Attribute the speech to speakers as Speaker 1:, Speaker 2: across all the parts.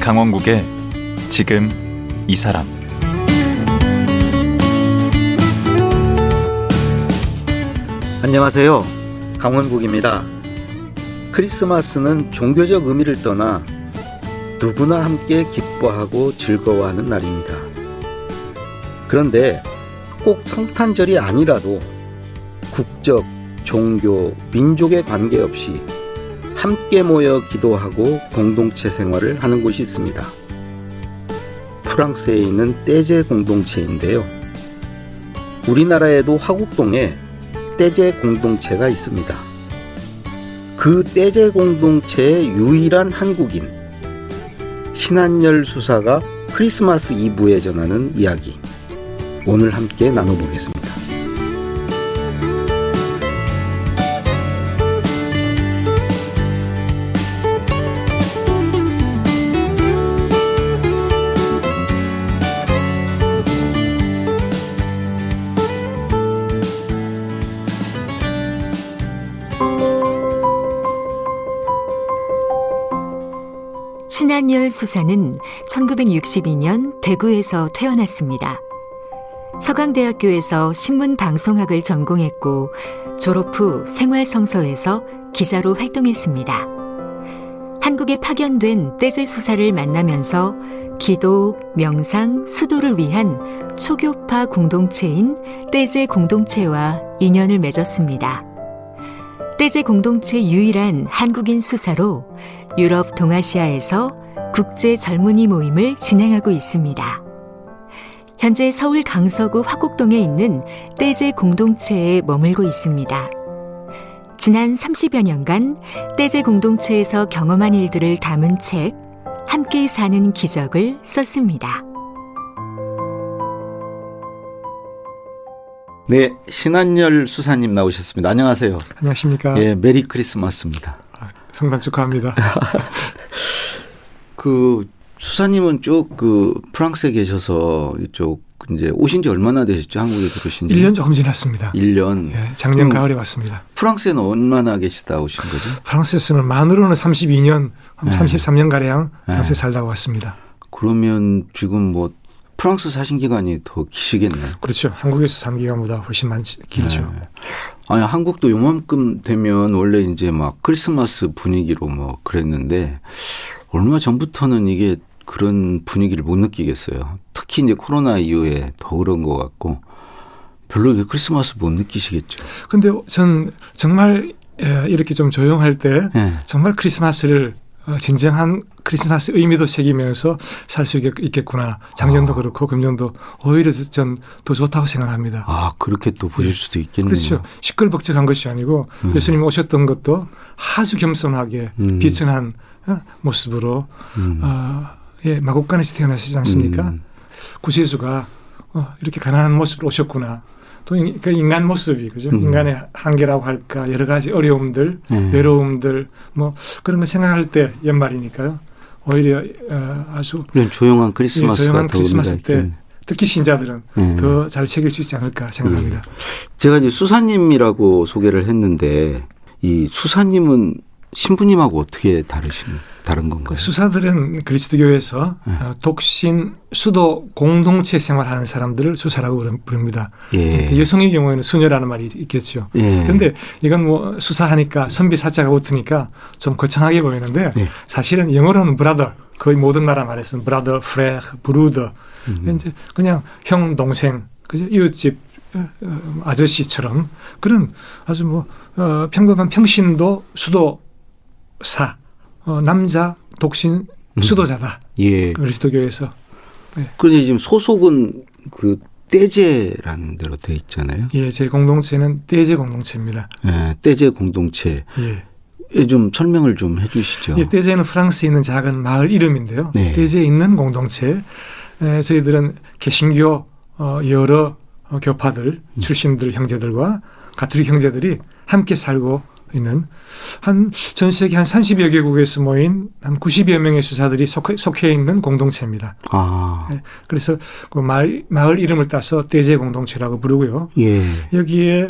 Speaker 1: 강원국의 지금 이 사람.
Speaker 2: 안녕하세요. 강원국입니다. 크리스마스는 종교적 의미를 떠나 누구나 함께 기뻐하고 즐거워하는 날입니다. 그런데 꼭 성탄절이 아니라도 국적, 종교, 민족에 관계없이 함께 모여 기도하고 공동체 생활을 하는 곳이 있습니다. 프랑스에 있는 떼제 공동체인데요. 우리나라에도 화곡동에 떼제 공동체가 있습니다. 그 떼제 공동체의 유일한 한국인 신한열 수사가 크리스마스 이브에 전하는 이야기, 오늘 함께 나눠보겠습니다.
Speaker 3: 신한열 수사는 1962년 대구에서 태어났습니다. 서강대학교에서 신문방송학을 전공했고 졸업 후 생활성서에서 기자로 활동했습니다. 한국에 파견된 떼제 수사를 만나면서 기도, 명상, 수도를 위한 초교파 공동체인 떼제 공동체와 인연을 맺었습니다. 떼제 공동체 유일한 한국인 수사로 유럽 동아시아에서 국제 젊은이 모임을 진행하고 있습니다. 현재 서울 강서구 화곡동에 있는 떼제 공동체에 머물고 있습니다. 지난 30여 년간 떼제 공동체에서 경험한 일들을 담은 책 함께 사는 기적을 썼습니다.
Speaker 2: 네, 신한열 수사님 나오셨습니다. 안녕하세요.
Speaker 4: 안녕하십니까.
Speaker 2: 예, 메리 크리스마스입니다.
Speaker 4: 성탄 축하합니다.
Speaker 2: 그 수사님은 쭉 그 프랑스에 계셔서 이쪽 이제 오신 지 얼마나 되셨죠? 한국에 들어오신 지?
Speaker 4: 1년 조금 지났습니다.
Speaker 2: 1년.
Speaker 4: 예, 작년 가을에 왔습니다.
Speaker 2: 프랑스에는 얼마나 계시다 오신 거죠?
Speaker 4: 프랑스에서는 만으로는 32년, 한
Speaker 2: 네.
Speaker 4: 33년 가량 프랑스에
Speaker 2: 네.
Speaker 4: 살다가 왔습니다.
Speaker 2: 그러면 지금 뭐 프랑스 사신 기간이 더 기시겠네요.
Speaker 4: 그렇죠. 한국에서 산 기간보다 훨씬 길죠.
Speaker 2: 네. 아니 한국도 요만큼 되면 원래 이제 막 크리스마스 분위기로 뭐 그랬는데 얼마 전부터는 이게 그런 분위기를 못 느끼겠어요. 특히 이제 코로나 이후에 더 그런 것 같고 별로 이게 크리스마스 못 느끼시겠죠.
Speaker 4: 근데 전 정말 이렇게 좀 조용할 때
Speaker 2: 네.
Speaker 4: 정말 크리스마스를 진정한 크리스마스 의미도 새기면서 살 수 있겠구나. 작년도 그렇고 금년도 오히려 전 더 좋다고 생각합니다.
Speaker 2: 아 그렇게 또 보실 수도 있겠네요.
Speaker 4: 그렇죠. 시끌벅적한 것이 아니고 예수님 오셨던 것도 아주 겸손하게 비천한 모습으로 마곡간에서 태어나시지 않습니까? 구세주가 이렇게 가난한 모습으로 오셨구나. 또 그 인간 모습이 그죠? 인간의 한계라고 할까 여러 가지 어려움들, 외로움들 뭐 그런 거 생각할 때 연말이니까요. 오히려 아주
Speaker 2: 조용한 크리스마스가
Speaker 4: 조용한
Speaker 2: 더
Speaker 4: 크리스마스
Speaker 2: 의미가
Speaker 4: 때
Speaker 2: 있긴.
Speaker 4: 특히 신자들은 더 잘 챙길 수 있지 않을까 생각합니다.
Speaker 2: 제가 이제 수사님이라고 소개를 했는데 이 수사님은 신부님하고 어떻게 다른 건가요?
Speaker 4: 수사들은 그리스도교에서 독신, 수도 공동체 생활하는 사람들을 수사라고 부릅니다.
Speaker 2: 예.
Speaker 4: 여성의 경우에는 수녀라는 말이 있겠죠. 그런데
Speaker 2: 예.
Speaker 4: 이건 뭐 수사하니까 선비 사자가 붙으니까 좀 거창하게 보이는데
Speaker 2: 예.
Speaker 4: 사실은 영어로는 brother, 거의 모든 나라 말에서는 brother, frère, brother. 이제 그냥 형, 동생, 그죠? 이웃집 아저씨처럼 그런 아주 뭐 평범한 평신도 수도사. 남자 독신 수도자다.
Speaker 2: 예.
Speaker 4: 그리스도교에서. 네.
Speaker 2: 그런데 지금 소속은 그 떼제라는 데로 돼 있잖아요.
Speaker 4: 예, 제 공동체는 떼제 공동체입니다.
Speaker 2: 예, 떼제 공동체.
Speaker 4: 예.
Speaker 2: 예, 좀 설명을 좀 해주시죠.
Speaker 4: 예, 떼제는 프랑스에 있는 작은 마을 이름인데요.
Speaker 2: 네.
Speaker 4: 떼제에 있는 공동체. 저희들은 개신교 여러 교파들 출신들 형제들과 가톨릭 형제들이 함께 살고 있는 전 세계 한 30여 개국에서 모인 한 90여 명의 수사들이 속해 있는 공동체입니다.
Speaker 2: 아.
Speaker 4: 그래서 그 마을 이름을 따서 떼제 공동체라고 부르고요.
Speaker 2: 예.
Speaker 4: 여기에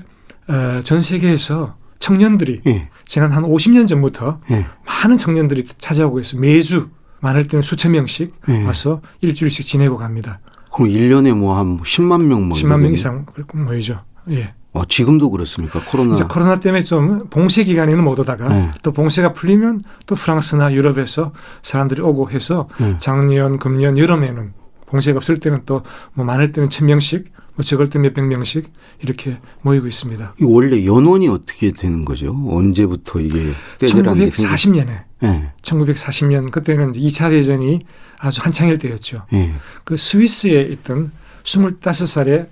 Speaker 4: 전 세계에서 청년들이
Speaker 2: 예.
Speaker 4: 지난 한 50년 전부터
Speaker 2: 예.
Speaker 4: 많은 청년들이 찾아오고 있어요. 매주 많을 때는 수천 명씩
Speaker 2: 네.
Speaker 4: 와서 일주일씩 지내고 갑니다.
Speaker 2: 그럼 1년에 뭐 한 10만 명 뭐
Speaker 4: 10만 명 이상 모이죠. 예.
Speaker 2: 지금도 그렇습니까? 코로나.
Speaker 4: 이제 코로나 때문에 좀 봉쇄 기간에는 못 오다가
Speaker 2: 네.
Speaker 4: 또 봉쇄가 풀리면 또 프랑스나 유럽에서 사람들이 오고 해서 작년, 금년, 여름에는 봉쇄가 없을 때는 또 뭐 많을 때는 1,000명씩, 뭐 적을 때 몇백 명씩 이렇게 모이고 있습니다.
Speaker 2: 이 원래 연원이 어떻게 되는 거죠? 언제부터 이게 떼제라는 게
Speaker 4: 1940년에
Speaker 2: 네.
Speaker 4: 1940년 그때는 이제 2차 대전이 아주 한창일 때였죠.
Speaker 2: 네.
Speaker 4: 그 스위스에 있던 25살의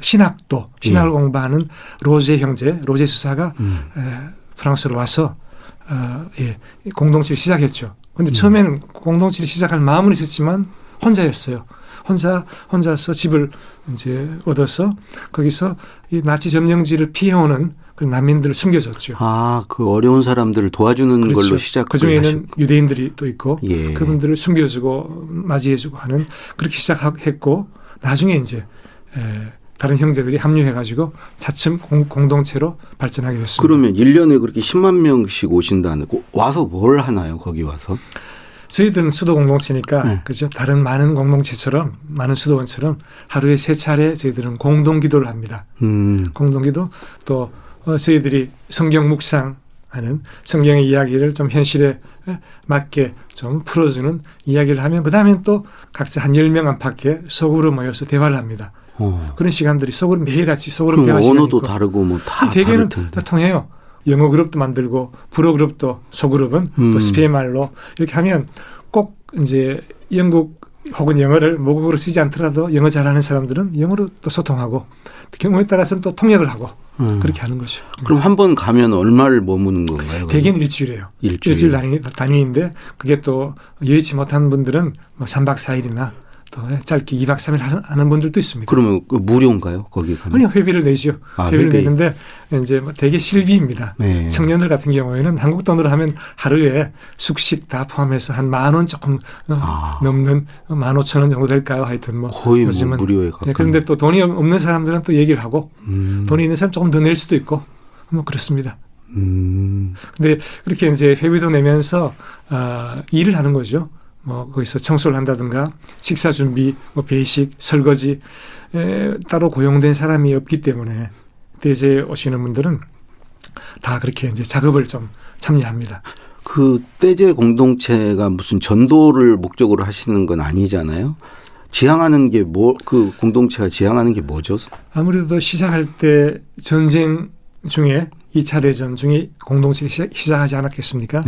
Speaker 4: 신학을
Speaker 2: 예.
Speaker 4: 공부하는 로제 형제, 로제 수사가 프랑스로 와서 공동체를 시작했죠. 그런데 처음에는 공동체를 시작할 마음은 있었지만 혼자였어요. 혼자서 집을 이제 얻어서 거기서 이 나치 점령지를 피해오는 그 난민들을 숨겨줬죠.
Speaker 2: 그 어려운 사람들을 도와주는
Speaker 4: 그렇죠.
Speaker 2: 걸로 시작을
Speaker 4: 그 중에는
Speaker 2: 하셨고.
Speaker 4: 유대인들이 또 있고
Speaker 2: 예.
Speaker 4: 그분들을 숨겨주고 맞이해주고 하는 그렇게 시작했고 나중에 이제 다른 형제들이 합류해가지고 차츰 공동체로 발전하게 됐습니다.
Speaker 2: 그러면 1년에 그렇게 10만 명씩 오신다는 거 와서 뭘 하나요? 거기 와서?
Speaker 4: 저희들은 수도 공동체니까
Speaker 2: 네.
Speaker 4: 그죠? 다른 많은 공동체처럼 많은 수도원처럼 하루에 3차례 저희들은 공동기도를 합니다. 공동기도 또 저희들이 성경 묵상하는 성경의 이야기를 좀 현실에 맞게 좀 풀어주는 이야기를 하면 그다음엔 또 각자 한 10명 안팎에 속으로 모여서 대화를 합니다. 그런 시간들이 속으로 매일같이 속으로 대화 시간이
Speaker 2: 언어도
Speaker 4: 있고
Speaker 2: 다르고 뭐 다
Speaker 4: 대개는
Speaker 2: 다를 텐데.
Speaker 4: 다 통해요. 영어 그룹도 만들고 불어 그룹도 소그룹은 또 스페인 말로 이렇게 하면 꼭 이제 영국 혹은 영어를 모국어로 쓰지 않더라도 영어 잘하는 사람들은 영어로 또 소통하고 경우에 따라서는 또 통역을 하고 그렇게 하는 거죠.
Speaker 2: 그럼 한 번 가면 얼마를 머무는 건가요?
Speaker 4: 대개는 일주일이에요.
Speaker 2: 일주일
Speaker 4: 단위인데 그게 또 여의치 못한 분들은 뭐 3박 4일이나 또 짧게 2박 3일 하는 분들도 있습니다.
Speaker 2: 그러면 무료인가요? 거기 가면?
Speaker 4: 아니요, 회비를 내죠. 회비를
Speaker 2: 회비.
Speaker 4: 내는데 이제 뭐 대개 실비입니다.
Speaker 2: 네.
Speaker 4: 청년들 같은 경우에는 한국 돈으로 하면 하루에 숙식 다 포함해서 한 10,000원 조금 넘는 15,000원 정도 될까요? 하여튼 뭐
Speaker 2: 거의
Speaker 4: 요즘은
Speaker 2: 뭐 무료에 가까운.
Speaker 4: 그런데 또 돈이 없는 사람들은 또 얘기를 하고 돈이 있는 사람 조금 더 낼 수도 있고 뭐 그렇습니다. 근데 그렇게 이제 회비도 내면서 일을 하는 거죠. 뭐 거기서 청소를 한다든가 식사 준비, 뭐 배식, 설거지 따로 고용된 사람이 없기 때문에 대제에 오시는 분들은 다 그렇게 이제 작업을 좀 참여합니다.
Speaker 2: 그 떼제 공동체가 무슨 전도를 목적으로 하시는 건 아니잖아요. 지향하는 게 그 공동체가 지향하는 게 뭐죠?
Speaker 4: 아무래도 시작할 때 전쟁 중에 2차 대전 중에 공동체가 시작하지 않았겠습니까?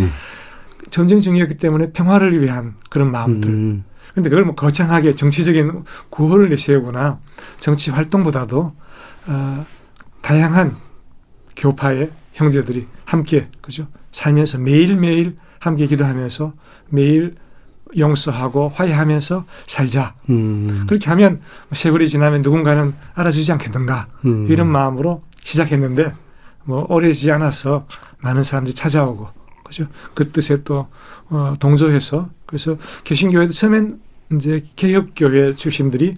Speaker 4: 전쟁 중이었기 때문에 평화를 위한 그런 마음들. 그런데 그걸 뭐 거창하게 정치적인 구호를 내세우거나 정치 활동보다도 다양한 교파의 형제들이 함께 그죠 살면서 매일매일 함께 기도하면서 매일 용서하고 화해하면서 살자. 그렇게 하면 세월이 지나면 누군가는 알아주지 않겠는가 이런 마음으로 시작했는데 뭐 오래지지 않아서 많은 사람들이 찾아오고 그죠 그 뜻에 또 동조해서 그래서 개신교회도 처음엔 이제 개혁교회 출신들이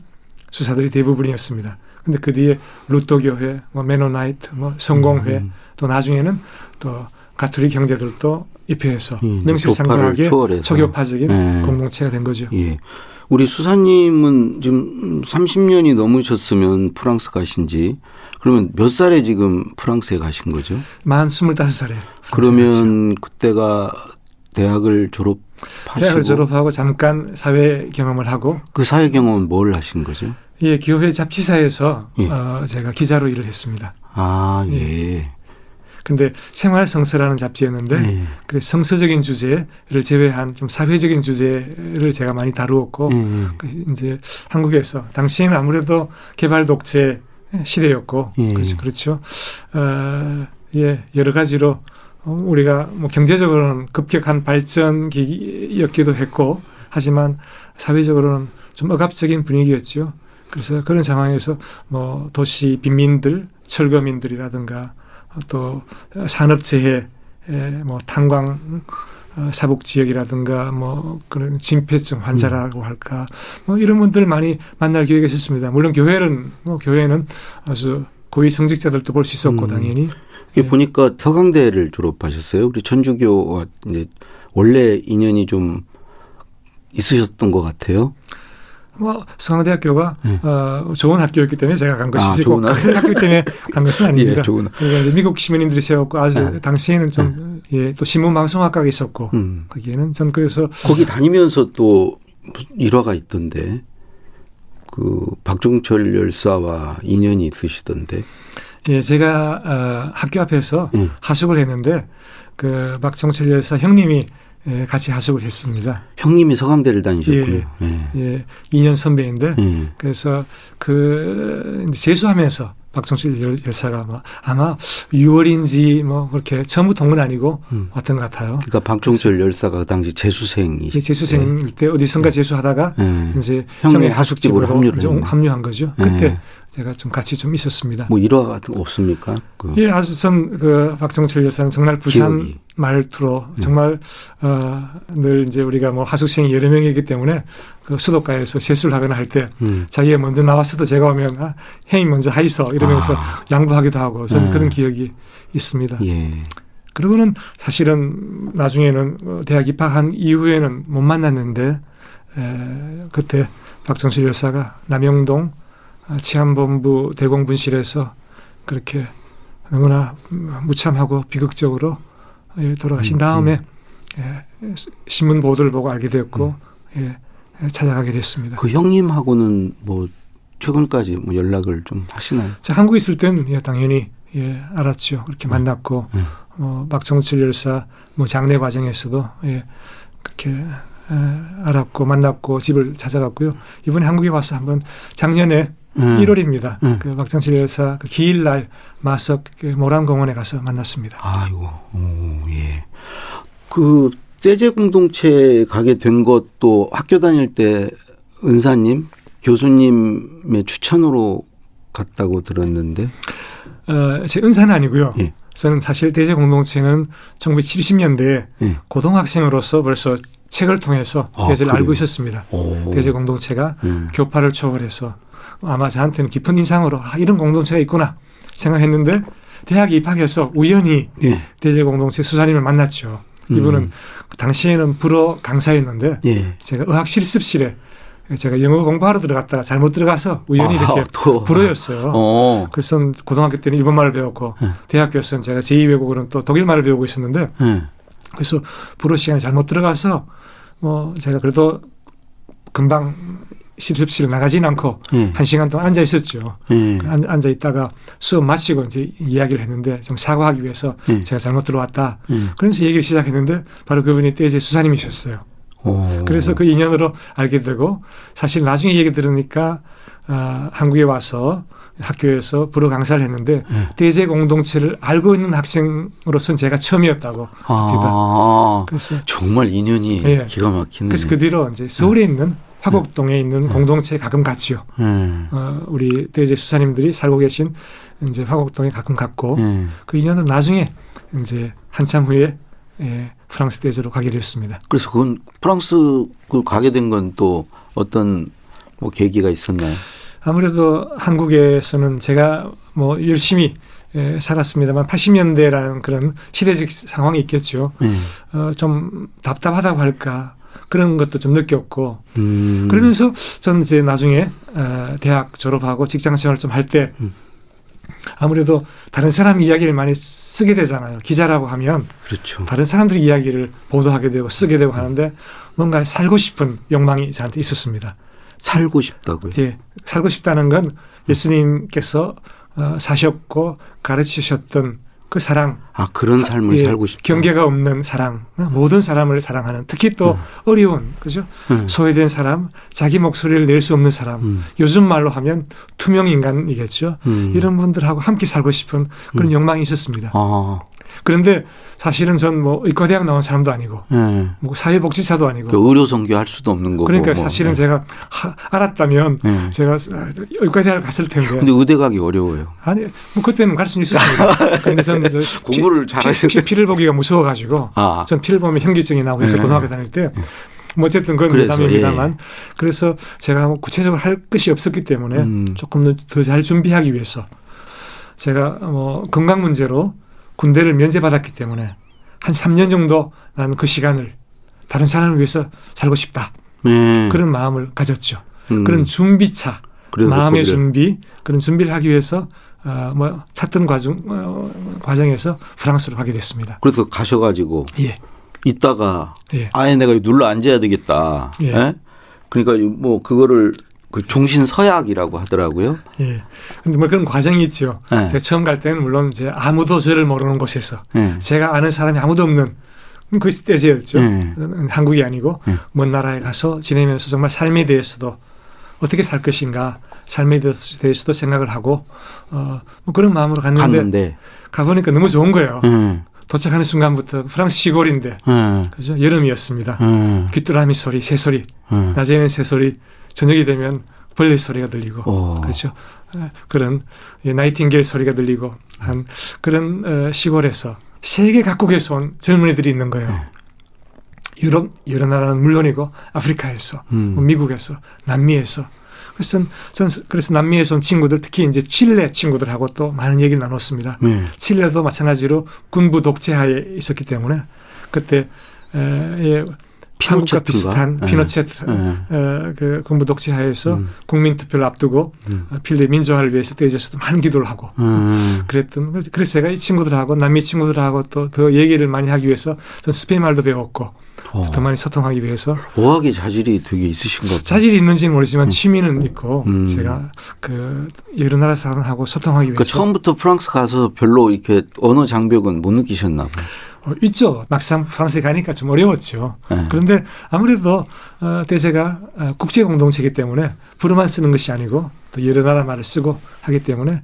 Speaker 4: 수사들이 대부분이었습니다. 근데 그 뒤에 루터교회, 뭐 메노나이트, 뭐 성공회 또 나중에는 또 가톨릭 형제들도 입회해서 명실상부하게 초교파적인 공동체가 된 거죠.
Speaker 2: 예. 우리 수사님은 지금 30년이 넘으셨으면 프랑스 가신 지 그러면 몇 살에 지금 프랑스에 가신 거죠?
Speaker 4: 만 25살에.
Speaker 2: 그러면 그때가 대학을
Speaker 4: 졸업하고 잠깐 사회 경험을 하고.
Speaker 2: 그 사회 경험은 뭘 하신 거죠?
Speaker 4: 예, 교회 잡지사에서 제가 기자로 일을 했습니다.
Speaker 2: 예.
Speaker 4: 근데 생활성서라는 잡지였는데 그 성서적인 주제를 제외한 좀 사회적인 주제를 제가 많이 다루었고 이제 한국에서 당시에는 아무래도 개발 독재 시대였고 그렇죠. 여러 가지로 우리가 뭐 경제적으로는 급격한 발전기였기도 했고 하지만 사회적으로는 좀 억압적인 분위기였죠. 그래서 그런 상황에서 뭐 도시 빈민들, 철거민들이라든가 또 산업재해, 뭐 탄광 사복 지역이라든가 뭐 그런 진폐증 환자라고 할까 뭐 이런 분들 많이 만날 기회가 있었습니다. 물론 교회는 아주 고위 성직자들도 볼 수 있었고 당연히.
Speaker 2: 보니까 서강대를 졸업하셨어요. 우리 천주교와 이제 원래 인연이 좀 있으셨던 것 같아요.
Speaker 4: 뭐 성황대학교가
Speaker 2: 네.
Speaker 4: 좋은 학교였기 때문에 제가 간 것이지
Speaker 2: 좋은
Speaker 4: 그 학교 때문에 간 것은 아닙니다.
Speaker 2: 예, 좋은.
Speaker 4: 그러니까 이제 미국 시민님들이 세웠고 아주
Speaker 2: 네.
Speaker 4: 당시에는 좀 또 신문방송학과가 있었고 거기에는 전 그래서
Speaker 2: 거기 다니면서 또 일화가 있던데 그 박종철 열사와 인연이 있으시던데.
Speaker 4: 예, 제가 학교 앞에서 하숙을 했는데 그 박종철 열사 형님이 같이 하숙을 했습니다.
Speaker 2: 형님이 서강대를 다니셨고요.
Speaker 4: 예, 2년 선배인데
Speaker 2: 예.
Speaker 4: 그래서 이제 재수하면서 박종철 열사가 아마 6월인지 뭐 그렇게 처음부터 온 건 아니고 왔던 것 같아요.
Speaker 2: 그러니까 박종철 열사가 그 당시 재수생이시죠.
Speaker 4: 재수생일 때 어디선가 재수하다가 이제
Speaker 2: 형의 하숙집으로
Speaker 4: 합류한 거죠. 그때 제가 좀 같이 좀 있었습니다.
Speaker 2: 뭐 일화 같은 거 없습니까?
Speaker 4: 예, 아주 그 박종철 열사는 정말 부산
Speaker 2: 기억이.
Speaker 4: 말투로 정말 늘 이제 우리가 뭐 하숙생이 여러 명이기 때문에 그 수도가에서 세수를 하거나 할 때 자기가 먼저 나왔어도 제가 오면 형이 먼저 하이소 이러면서 양보하기도 하고 저는 그런 기억이 있습니다.
Speaker 2: 예.
Speaker 4: 그리고는 사실은 나중에는 대학 입학한 이후에는 못 만났는데 그때 박종철 열사가 남영동 치안본부 대공분실에서 그렇게 너무나 무참하고 비극적으로 돌아가신 다음에 신문 보도를 보고 알게 되었고 찾아가게 됐습니다.
Speaker 2: 그 형님하고는 뭐 최근까지 뭐 연락을 좀 하시나요?
Speaker 4: 제가 한국에 있을 때는 당연히 알았죠. 그렇게 만났고 박종철 열사 뭐 장례 과정에서도 그렇게 알았고 만났고 집을 찾아갔고요. 이번에 한국에 와서 한번 작년에 1월입니다. 그 박종철 열사 그 기일날 마석 모란공원에 가서 만났습니다.
Speaker 2: 아이고, 예. 그 떼제 공동체 가게 된 것도 학교 다닐 때 은사님, 교수님의 추천으로 갔다고 들었는데.
Speaker 4: 제 은사는 아니고요.
Speaker 2: 예.
Speaker 4: 저는 사실 떼제 공동체는 1970년대에 고등학생으로서 벌써 책을 통해서 떼제를 알고 있었습니다. 떼제 공동체가 교파를 초월해서 아마 저한테는 깊은 인상으로 이런 공동체가 있구나 생각했는데 대학에 입학해서 우연히 떼제 공동체 수사님을 만났죠. 이분은 당시에는 불어 강사였는데 제가 의학 실습실에 제가 영어 공부하러 들어갔다가 잘못 들어가서 우연히 이렇게 불어였어요. 그래서 고등학교 때는 일본말을 배웠고 대학교에서는 제가 제2외국어는 또 독일말을 배우고 있었는데 그래서 불어 시간에 잘못 들어가서 뭐 제가 그래도 금방 실습실 나가지는 않고 1시간 동안 앉아 있었죠. 앉아 있다가 수업 마치고 이제 이야기를 했는데 좀 사과하기 위해서 제가 잘못 들어왔다. 그러면서 얘기를 시작했는데 바로 그분이 떼제 수사님이셨어요. 그래서 그 인연으로 알게 되고 사실 나중에 얘기 들으니까 한국에 와서 학교에서 불어 강사를 했는데 떼제 공동체를 알고 있는 학생으로서는 제가 처음이었다고 합니다. 그래서
Speaker 2: 정말 인연이 기가 막히네요.
Speaker 4: 그래서 그 뒤로 이제 서울에 있는 화곡동에 있는 공동체에 가끔 갔죠. 우리 떼제 수사님들이 살고 계신 이제 화곡동에 가끔 갔고 그 인연은 나중에 이제 한참 후에 프랑스 떼제로 가게 됐습니다.
Speaker 2: 그래서 그건 프랑스 가게 된 건 또 어떤 뭐 계기가 있었나요?
Speaker 4: 아무래도 한국에서는 제가 뭐 열심히 살았습니다만 80년대라는 그런 시대적 상황이 있겠죠. 좀 답답하다고 할까 그런 것도 좀 느꼈고 그러면서 저는 이제 나중에 대학 졸업하고 직장 생활을 좀 할 때 아무래도 다른 사람 이야기를 많이 쓰게 되잖아요. 기자라고 하면
Speaker 2: 그렇죠.
Speaker 4: 다른 사람들의 이야기를 보도하게 되고 쓰게 되고 하는데 뭔가 살고 싶은 욕망이 저한테 있었습니다.
Speaker 2: 살고 싶다고요?
Speaker 4: 예, 살고 싶다는 건 예수님께서 사셨고 가르치셨던 그 사랑.
Speaker 2: 그런 삶을 살고 싶다.
Speaker 4: 경계가 없는 사랑. 모든 사람을 사랑하는. 특히 또 어려운, 그죠? 소외된 사람, 자기 목소리를 낼 수 없는 사람. 요즘 말로 하면 투명 인간이겠죠. 이런 분들하고 함께 살고 싶은 그런 욕망이 있었습니다. 그런데 사실은 전 뭐 의과대학 나온 사람도 아니고 뭐 사회복지사도 아니고
Speaker 2: 그 의료 선교할 수도 없는 거고.
Speaker 4: 그러니까 사실은 제가 알았다면 제가 의과대학을 갔을 텐데.
Speaker 2: 근데 의대 가기 어려워요.
Speaker 4: 아니 뭐 그때는 갈 수는 있었습니다. 그런데 저는
Speaker 2: 공부를 잘하시는
Speaker 4: 피를 보기가 무서워가지고 전 피를 보면 현기증이 나고 해서 고등학교 다닐 때 뭐 어쨌든 그건 농담입니다만 그래서 제가 뭐 구체적으로 할 것이 없었기 때문에 조금 더 잘 준비하기 위해서 제가 뭐 건강 문제로 군대를 면제받았기 때문에 한 3년 정도 나는 그 시간을 다른 사람을 위해서 살고 싶다.
Speaker 2: 네.
Speaker 4: 그런 마음을 가졌죠. 그런 준비차,
Speaker 2: 그래서
Speaker 4: 마음의
Speaker 2: 거기를-
Speaker 4: 준비, 그런 준비를 하기 위해서 찾던 과정에서 프랑스로 가게 됐습니다.
Speaker 2: 그래서 가셔가지고
Speaker 4: 예,
Speaker 2: 있다가
Speaker 4: 예.
Speaker 2: 아예 내가 눌러 앉아야 되겠다.
Speaker 4: 예.
Speaker 2: 예? 그러니까 뭐 그거를 그 종신 서약이라고 하더라고요.
Speaker 4: 예. 근데 뭐 그런 과정이 있죠.
Speaker 2: 네.
Speaker 4: 제가 처음 갈 때는 물론 이제 아무도 저를 모르는 곳에서
Speaker 2: 예.
Speaker 4: 제가 아는 사람이 아무도 없는 그 때제였죠.
Speaker 2: 네.
Speaker 4: 한국이 아니고
Speaker 2: 네.
Speaker 4: 먼 나라에 가서 지내면서 정말 삶에 대해서도 어떻게 살 것인가, 삶에 대해서도 생각을 하고 뭐 그런 마음으로 갔는데 가보니까 너무 좋은 거예요.
Speaker 2: 예.
Speaker 4: 도착하는 순간부터 프랑스 시골인데
Speaker 2: 예.
Speaker 4: 그죠? 여름이었습니다.
Speaker 2: 예.
Speaker 4: 귀뚜라미 소리, 새 소리,
Speaker 2: 예.
Speaker 4: 낮에는 새 소리, 저녁이 되면 벌레 소리가 들리고
Speaker 2: 오.
Speaker 4: 그렇죠. 그런 나이팅게일 소리가 들리고 한 그런 시골에서 세계 각국에서 온 젊은이들이 있는 거예요. 유럽 여러 나라는 물론이고 아프리카에서, 뭐 미국에서, 남미에서. 그래서 남미에서 온 친구들, 특히 이제 칠레 친구들하고 또 많은 얘기를 나눴습니다.
Speaker 2: 네.
Speaker 4: 칠레도 마찬가지로 군부 독재하에 있었기 때문에 그때 한국과
Speaker 2: 피노체트인가?
Speaker 4: 비슷한
Speaker 2: 네.
Speaker 4: 피노체트
Speaker 2: 네.
Speaker 4: 그 군부 독재하에서 국민 투표를 앞두고 필리 민주화를 위해서 대제에서도 많은 기도를 하고 그래서 제가 이 친구들하고 남미 친구들하고 또 더 얘기를 많이 하기 위해서 전 스페인 말도 배웠고 더 많이 소통하기 위해서
Speaker 2: 어학의 자질이 되게 있으신가 봐요.
Speaker 4: 자질이 있는지는 모르지만 취미는 있고 제가 그 여러 나라 사람하고 소통하기
Speaker 2: 그러니까
Speaker 4: 위해서
Speaker 2: 처음부터 프랑스 가서 별로 이렇게 언어 장벽은 못 느끼셨나 봐요.
Speaker 4: 있죠. 막상 프랑스에 가니까 좀 어려웠죠.
Speaker 2: 네.
Speaker 4: 그런데 아무래도 대제가 국제 공동체이기 때문에 불어만 쓰는 것이 아니고 또 여러 나라 말을 쓰고 하기 때문에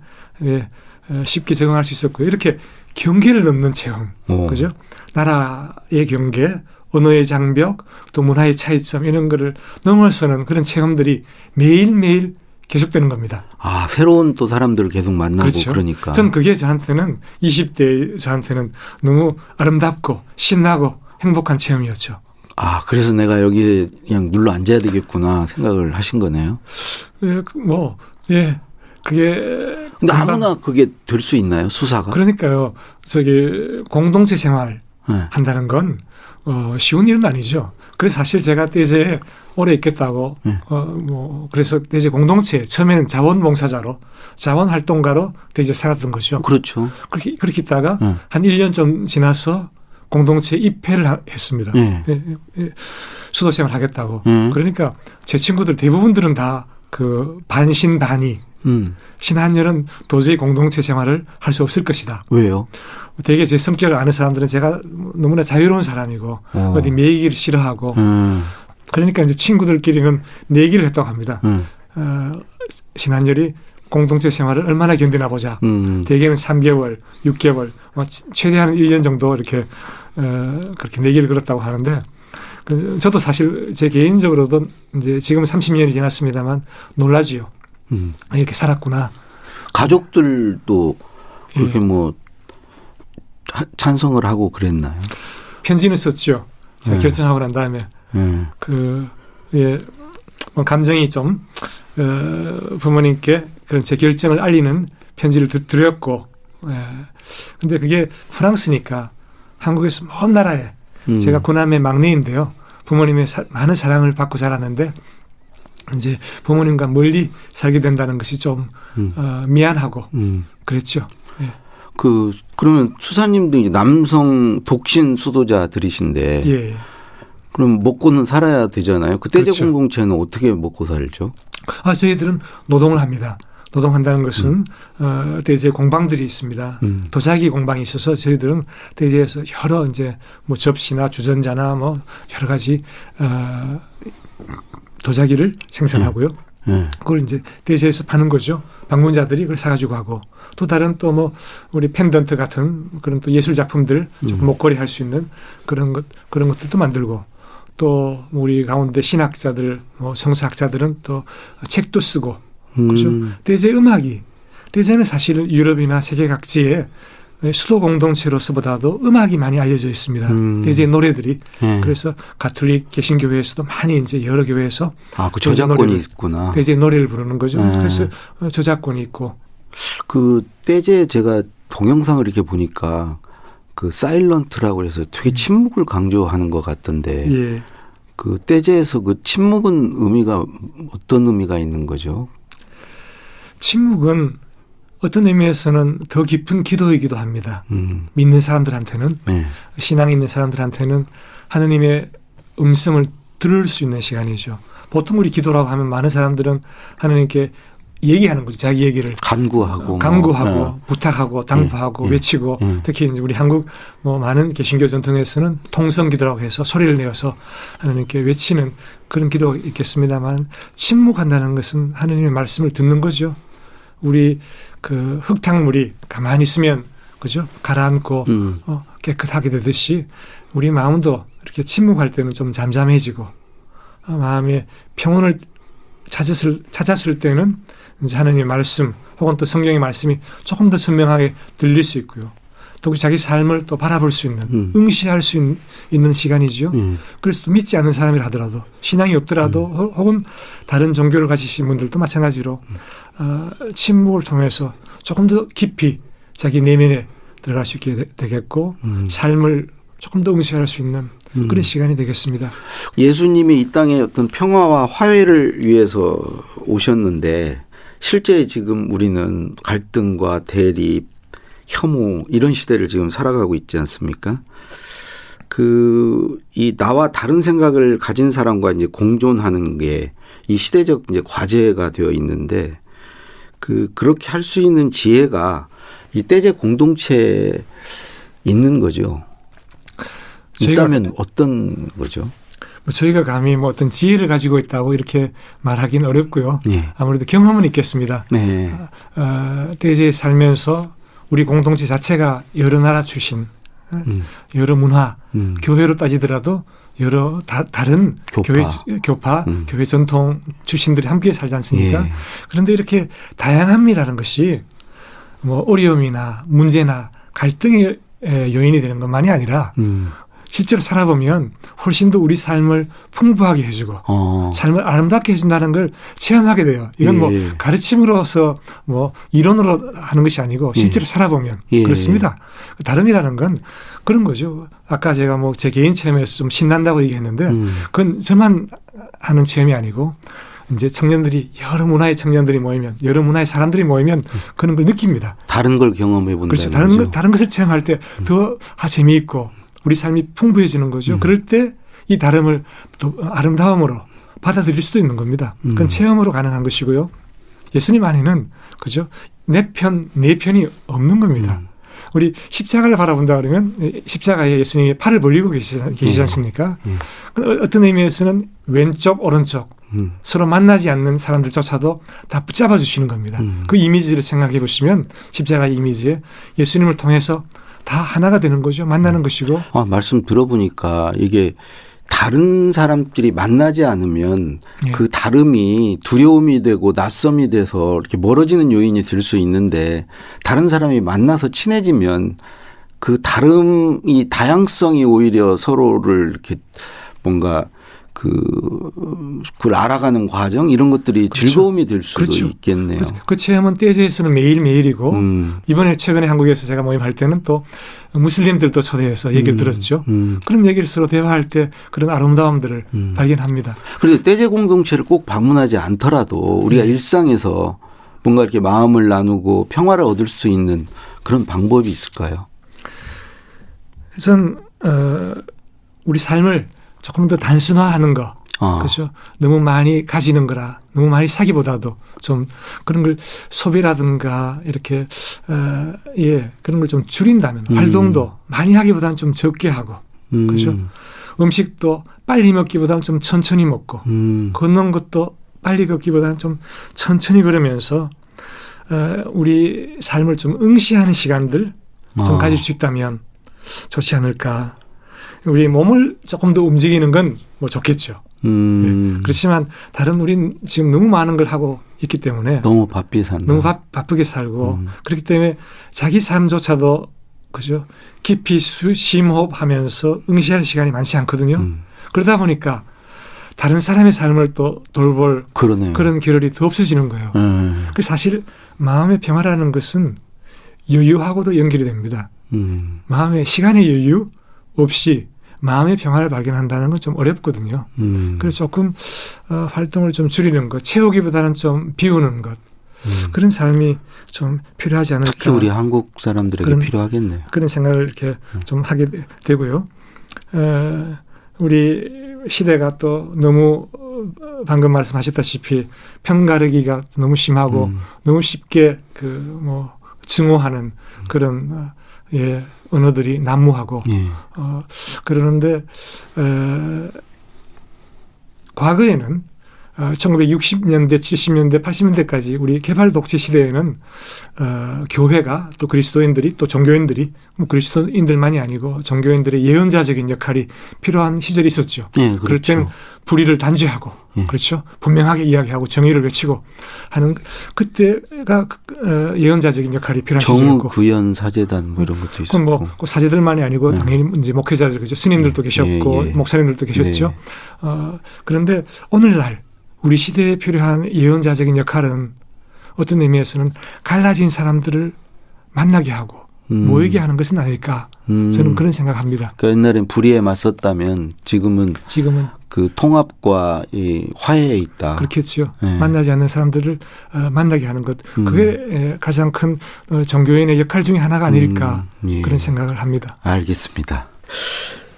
Speaker 4: 쉽게 적응할 수 있었고요. 이렇게 경계를 넘는 체험, 그죠? 나라의 경계, 언어의 장벽, 또 문화의 차이점 이런 거를 넘어서는 그런 체험들이 매일매일 계속되는 겁니다.
Speaker 2: 아, 새로운 또 사람들을 계속 만나고
Speaker 4: 그렇죠.
Speaker 2: 그러니까.
Speaker 4: 전 그게 저한테는 20대 저한테는 너무 아름답고 신나고 행복한 체험이었죠.
Speaker 2: 아, 그래서 내가 여기 그냥 눌러 앉아야 되겠구나 생각을 하신 거네요.
Speaker 4: 그게.
Speaker 2: 근데 아무나 그게 될 수 있나요? 수사가?
Speaker 4: 그러니까요. 공동체 생활
Speaker 2: 네.
Speaker 4: 한다는 건 쉬운 일은 아니죠. 그래서 사실 제가 대제에 오래 있겠다고 그래서 대제 공동체 처음에는 자원봉사자로 자원활동가로 대제 살았던 거죠.
Speaker 2: 그렇죠.
Speaker 4: 그렇게 있다가 한 1년 좀 지나서 공동체 입회를 했습니다. 수도생활 하겠다고. 그러니까 제 친구들 대부분들은 다 그 반신반의 신한열은 도저히 공동체 생활을 할 수 없을 것이다.
Speaker 2: 왜요?
Speaker 4: 되게 제 성격을 아는 사람들은 제가 너무나 자유로운 사람이고 어디 매기를 싫어하고 그러니까 이제 친구들끼리는 내기를 했다고 합니다. 신한열이 공동체 생활을 얼마나 견디나 보자. 대개는 3개월, 6개월, 최대한 1년 정도 이렇게 그렇게 내기를 걸었다고 하는데 저도 사실 제 개인적으로도 이제 지금 30년이 지났습니다만 놀라지요. 이렇게 살았구나.
Speaker 2: 가족들도 그렇게 뭐 찬성을 하고 그랬나요?
Speaker 4: 편지는 썼죠. 제가 결정하고 난 다음에 감정이 좀 부모님께 그런 제 결정을 알리는 편지를 드렸고, 근데 그게 프랑스니까 한국에서 먼 나라에 제가 고남의 막내인데요. 부모님의 많은 사랑을 받고 자랐는데 이제 부모님과 멀리 살게 된다는 것이 좀 미안하고 그랬죠. 예.
Speaker 2: 그러면 수사님도 이제 남성 독신 수도자들이신데
Speaker 4: 예.
Speaker 2: 그럼 먹고는 살아야 되잖아요. 그 떼제
Speaker 4: 그렇죠.
Speaker 2: 공동체는 어떻게 먹고 살죠?
Speaker 4: 저희들은 노동을 합니다. 노동한다는 것은 대제 공방들이 있습니다. 도자기 공방이 있어서 저희들은 대제에서 여러 이제 뭐 접시나 주전자나 뭐 여러 가지 도자기를 생산하고요. 그걸 이제 대제에서 파는 거죠. 방문자들이 그걸 사가지고 하고 또 다른 또 뭐 우리 펜던트 같은 그런 또 예술 작품들 목걸이 할 수 있는 그런 것들도 만들고 또 우리 가운데 신학자들 뭐 성사학자들은 또 책도 쓰고 그렇죠. 대제는 사실 유럽이나 세계 각지에 수도 공동체로서보다도 음악이 많이 알려져 있습니다. 대제 노래들이 그래서 가톨릭 개신교회에서도 많이 이제 여러 교회에서
Speaker 2: 그 저작권이 있구나.
Speaker 4: 대제 노래를 부르는 거죠. 그래서 저작권이 있고
Speaker 2: 그 떼제 제가 동영상을 이렇게 보니까 그 사일런트라고 해서 되게 침묵을 강조하는 것 같던데 그 떼제에서 그 침묵은 의미가 어떤 의미가 있는 거죠?
Speaker 4: 침묵은 어떤 의미에서는 더 깊은 기도이기도 합니다. 믿는 사람들한테는,
Speaker 2: 네.
Speaker 4: 신앙이 있는 사람들한테는 하느님의 음성을 들을 수 있는 시간이죠. 보통 우리 기도라고 하면 많은 사람들은 하느님께 얘기하는 거죠. 자기 얘기를
Speaker 2: 간구하고
Speaker 4: 부탁하고 당부하고 외치고 특히 이제 우리 한국 뭐 많은 개신교 전통에서는 통성기도라고 해서 소리를 내어서 하느님께 외치는 그런 기도가 있겠습니다만 침묵한다는 것은 하느님의 말씀을 듣는 거죠. 우리 그 흙탕물이 가만히 있으면 그죠? 가라앉고 깨끗하게 되듯이 우리 마음도 이렇게 침묵할 때는 좀 잠잠해지고 마음의 평온을 찾았을 때는 이제 하나님의 말씀 혹은 또 성경의 말씀이 조금 더 선명하게 들릴 수 있고요. 또 자기 삶을 또 바라볼 수 있는 응시할 수 있는 시간이죠. 그래서 또 믿지 않는 사람이라 하더라도 신앙이 없더라도 혹은 다른 종교를 가지신 분들도 마찬가지로 침묵을 통해서 조금 더 깊이 자기 내면에 들어갈 수 있게 되겠고 삶을 조금 더 응시할 수 있는 그런 시간이 되겠습니다.
Speaker 2: 예수님이 이 땅에 어떤 평화와 화해를 위해서 오셨는데 실제 지금 우리는 갈등과 대립, 혐오 이런 시대를 지금 살아가고 있지 않습니까? 이 나와 다른 생각을 가진 사람과 이제 공존하는 게 이 시대적 이제 과제가 되어 있는데 그렇게 할 수 있는 지혜가 이 떼제 공동체에 있는 거죠. 있다면 어떤 거죠?
Speaker 4: 저희가 감히 뭐 어떤 지혜를 가지고 있다고 이렇게 말하기는 어렵고요.
Speaker 2: 네.
Speaker 4: 아무래도 경험은 있겠습니다.
Speaker 2: 네.
Speaker 4: 떼제에 살면서 우리 공동체 자체가 여러 나라 출신, 여러 문화, 교회로 따지더라도 여러 다른 교파, 교회 전통 출신들이 함께 살지 않습니까?
Speaker 2: 예.
Speaker 4: 그런데 이렇게 다양함이라는 것이 뭐 어려움이나 문제나 갈등의 요인이 되는 것만이 아니라 실제로 살아보면 훨씬 더 우리 삶을 풍부하게 해주고 삶을 아름답게 해준다는 걸 체험하게 돼요. 이건 뭐 가르침으로서 뭐 이론으로 하는 것이 아니고 실제로 살아보면 그렇습니다. 다름이라는 건 그런 거죠. 아까 제가 뭐 제 개인 체험에서 좀 신난다고 얘기했는데 그건 저만 하는 체험이 아니고 이제 청년들이 여러 문화의 청년들이 모이면 여러 문화의 사람들이 모이면 그런 걸 느낍니다.
Speaker 2: 다른 걸 경험해 본다는
Speaker 4: 그렇죠.
Speaker 2: 거죠.
Speaker 4: 다른 것을 체험할 때 더 재미있고 우리 삶이 풍부해지는 거죠. 그럴 때 이 다름을 또 아름다움으로 받아들일 수도 있는 겁니다. 그건 체험으로 가능한 것이고요. 예수님 안에는 그죠? 내 편이 없는 겁니다. 우리 십자가를 바라본다 그러면 십자가에 예수님이 팔을 벌리고 계시지 않습니까? 어떤 의미에서는 왼쪽 오른쪽 서로 만나지 않는 사람들조차도 다 붙잡아 주시는 겁니다. 그 이미지를 생각해 보시면 십자가의 이미지에 예수님을 통해서 다 하나가 되는 거죠. 만나는 것이고.
Speaker 2: 말씀 들어보니까 이게 다른 사람끼리 만나지 않으면 그 다름이 두려움이 되고 낯섦이 돼서 이렇게 멀어지는 요인이 될 수 있는데 다른 사람이 만나서 친해지면 그 다름이 다양성이 오히려 서로를 이렇게 뭔가 그걸 알아가는 과정 이런 것들이 그렇죠. 즐거움이 될 수도 그렇죠. 있겠네요.
Speaker 4: 그 체험은 떼제에서는 매일매일이고 이번에 최근에 한국에서 제가 모임할 때는 또 무슬림들도 초대해서 얘기를 들었죠. 그런 얘기를 서로 대화할 때 그런 아름다움들을 발견합니다.
Speaker 2: 그런데 떼제 공동체를 꼭 방문하지 않더라도 우리가 일상에서 뭔가 이렇게 마음을 나누고 평화를 얻을 수 있는 그런 방법이 있을까요?
Speaker 4: 우선 우리 삶을 조금 더 단순화하는 거. 그렇죠. 너무 많이 가지는 거라 너무 많이 사기보다도 좀 그런 걸 소비라든가 이렇게 그런 걸 좀 줄인다면 활동도 많이 하기보다는 좀 적게 하고 그렇죠. 음식도 빨리 먹기보다는 좀 천천히 먹고 걷는 것도 빨리 걷기보다는 좀 천천히 걸으면서 우리 삶을 좀 응시하는 시간들 좀 가질 수 있다면 좋지 않을까. 우리 몸을 조금 더 움직이는 건 뭐 좋겠죠. 그렇지만 다른 우린 지금 너무 많은 걸 하고 있기 때문에
Speaker 2: 너무 바쁘게 산다.
Speaker 4: 너무 바쁘게 살고 그렇기 때문에 자기 삶조차도 그죠 깊이 심호흡하면서 응시할 시간이 많지 않거든요. 그러다 보니까 다른 사람의 삶을 또 돌볼
Speaker 2: 그러네요.
Speaker 4: 그런 겨를이 더 없어지는 거예요. 그 사실 마음의 평화라는 것은 여유하고도 연결이 됩니다. 마음의 시간의 여유 없이 마음의 평화를 발견한다는 건 좀 어렵거든요. 그래서 조금 활동을 좀 줄이는 것, 채우기보다는 좀 비우는 것, 그런 삶이 좀 필요하지 않을까.
Speaker 2: 특히 우리 한국 사람들에게 필요하겠네요.
Speaker 4: 그런 생각을 이렇게 좀 하게 되고요. 우리 시대가 또 너무 방금 말씀하셨다시피 편가르기가 너무 심하고 너무 쉽게 증오하는 그런 언어들이 난무하고 그러는데 과거에는 1960년대, 70년대, 80년대까지 우리 개발 독재 시대에는 교회가 또 그리스도인들이 또 종교인들이 그리스도인들만이 아니고 종교인들의 예언자적인 역할이 필요한 시절이 있었죠.
Speaker 2: 그렇죠.
Speaker 4: 그럴 때는 불의를 단죄하고 그렇죠. 분명하게 이야기하고 정의를 외치고 하는 그때가 예언자적인 역할이 필요한 시절이었고
Speaker 2: 정의구현 사제단 뭐 이런 것도 있었고.
Speaker 4: 그건 사제들만이 아니고 당연히 이제 목회자들 그죠. 스님들도 계셨고 목사님들도 계셨죠. 그런데 오늘날 우리 시대에 필요한 예언자적인 역할은 어떤 의미에서는 갈라진 사람들을 만나게 하고 모이게 하는 것은 아닐까 저는 그런 생각합니다.
Speaker 2: 그러니까 옛날엔 불의에 맞섰다면 지금은 그 통합과 이 화해에 있다.
Speaker 4: 그렇겠죠. 만나지 않는 사람들을 만나게 하는 것. 그게 가장 큰 종교인의 역할 중에 하나가 아닐까 그런 생각을 합니다.
Speaker 2: 알겠습니다.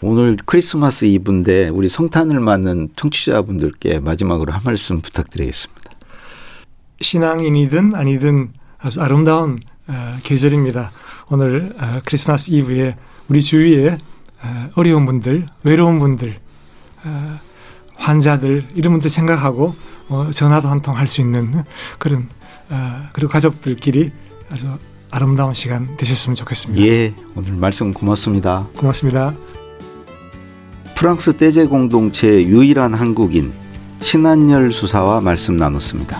Speaker 2: 오늘 크리스마스 이브인데 우리 성탄을 맞는 청취자분들께 마지막으로 한 말씀 부탁드리겠습니다.
Speaker 4: 신앙인이든 아니든 아주 아름다운 계절입니다. 오늘 크리스마스 이브에 우리 주위에 어려운 분들, 외로운 분들, 환자들 이런 분들 생각하고 전화도 한 통 할 수 있는 그런 그리고 가족들끼리 아주 아름다운 시간 되셨으면 좋겠습니다.
Speaker 2: 예, 오늘 말씀 고맙습니다.
Speaker 4: 고맙습니다.
Speaker 2: 프랑스 떼제 공동체의 유일한 한국인 신한열 수사와 말씀 나눴습니다.